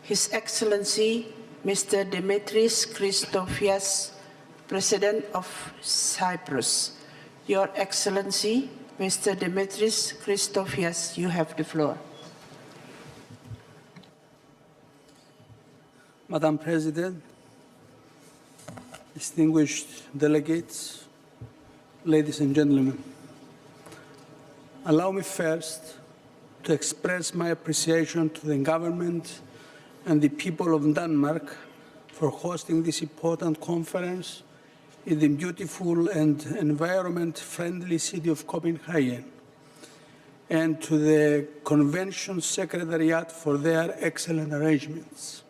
His Excellency, Mr. Dimitris Christofias, President of Cyprus. Your Excellency, Mr. Dimitris Christofias, you have the floor. Madam President, distinguished delegates, ladies and gentlemen, allow me first to express my appreciation to the government and the people of Denmark for hosting this important conference in the beautiful and environment-friendly city of Copenhagen, and to the Convention Secretariat for their excellent arrangements.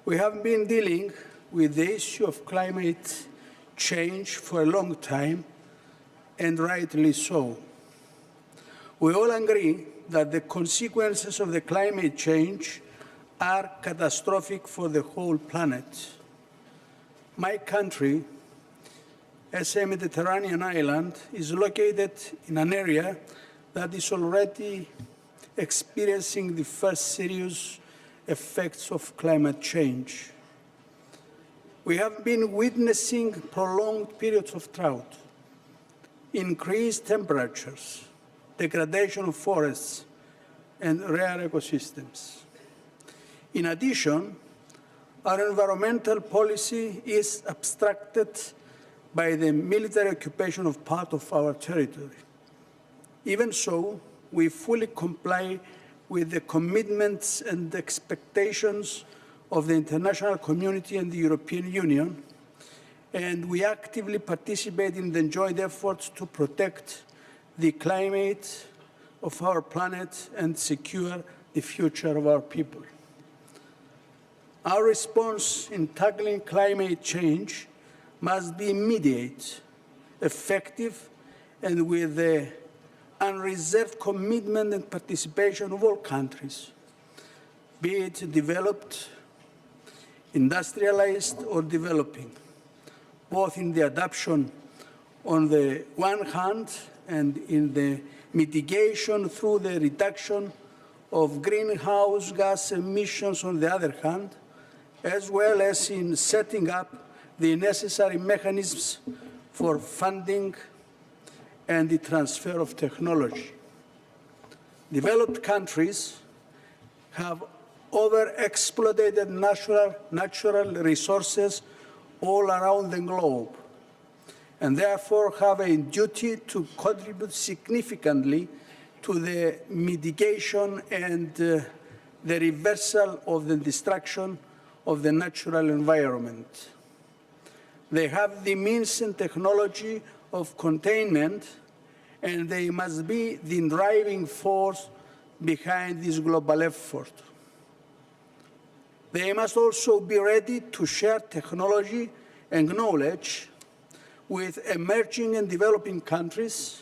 We have been dealing with the issue of climate change for a long time, and rightly so. We all agree that the consequences of the climate change are catastrophic for the whole planet. My country, as a Mediterranean island, is located in an area that is already experiencing the first serious effects of climate change. We have been witnessing prolonged periods of drought, increased temperatures, degradation of forests, and rare ecosystems. In addition, our environmental policy is obstructed by the military occupation of part of our territory. Even so, we fully comply with the commitments and expectations of the international community and the European Union, and we actively participate in the joint efforts to protect the climate of our planet and secure the future of our people. Our response in tackling climate change must be immediate, effective, and with the unreserved commitment and participation of all countries, be it developed, industrialized, or developing, both in the adoption on the one hand and in the mitigation through the reduction of greenhouse gas emissions on the other hand, as well as in setting up the necessary mechanisms for funding and the transfer of technology. Developed countries have overexploited natural resources all around the globe, and therefore have a duty to contribute significantly to the mitigation and the reversal of the destruction of the natural environment. They have the means and technology of containment, and they must be the driving force behind this global effort. They must also be ready to share technology and knowledge with emerging and developing countries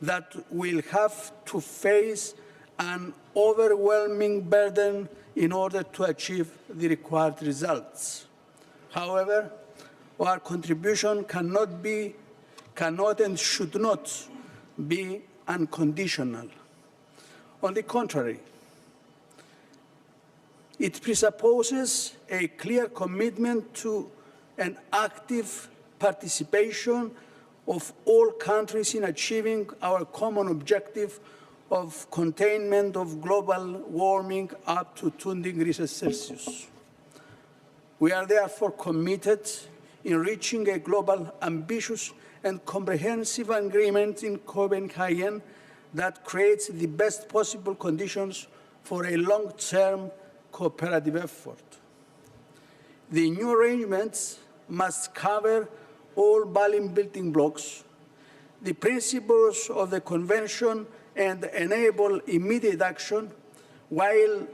that will have to face an overwhelming burden in order to achieve the required results. However, our contribution cannot and should not be unconditional. On the contrary, it presupposes a clear commitment to an active participation of all countries in achieving our common objective of containment of global warming up to 2 degrees Celsius. We are therefore committed in reaching a global, ambitious, and comprehensive agreement in Copenhagen that creates the best possible conditions for a long-term cooperative effort. The new arrangements must cover all valid building blocks, the principles of the Convention, and enable immediate action, while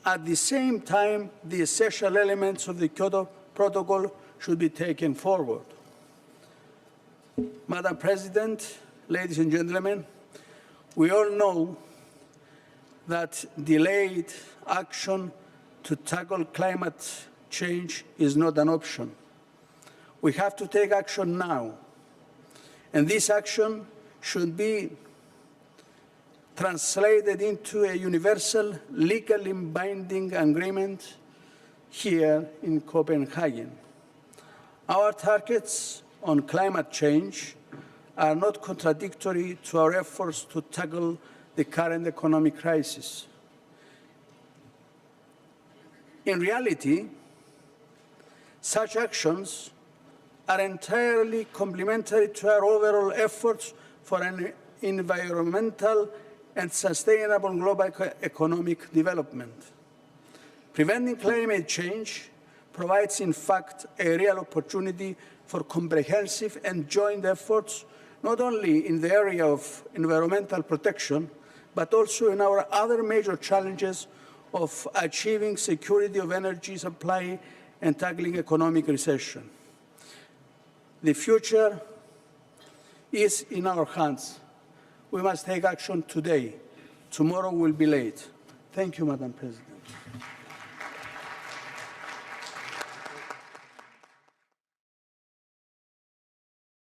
at the same time the essential elements of the Kyoto Protocol should be taken forward. Madam President, ladies and gentlemen, we all know that delayed action to tackle climate change is not an option. We have to take action now, and this action should be translated into a universal, legally binding agreement here in Copenhagen. Our targets on climate change are not contradictory to our efforts to tackle the current economic crisis. In reality, such actions are entirely complementary to our overall efforts for an environmental and sustainable global economic development. Preventing climate change provides, in fact, a real opportunity for comprehensive and joint efforts, not only in the area of environmental protection, but also in our other major challenges of achieving security of energy supply and tackling economic recession. The future is in our hands. We must take action today. Tomorrow will be late. Thank you, Madam President.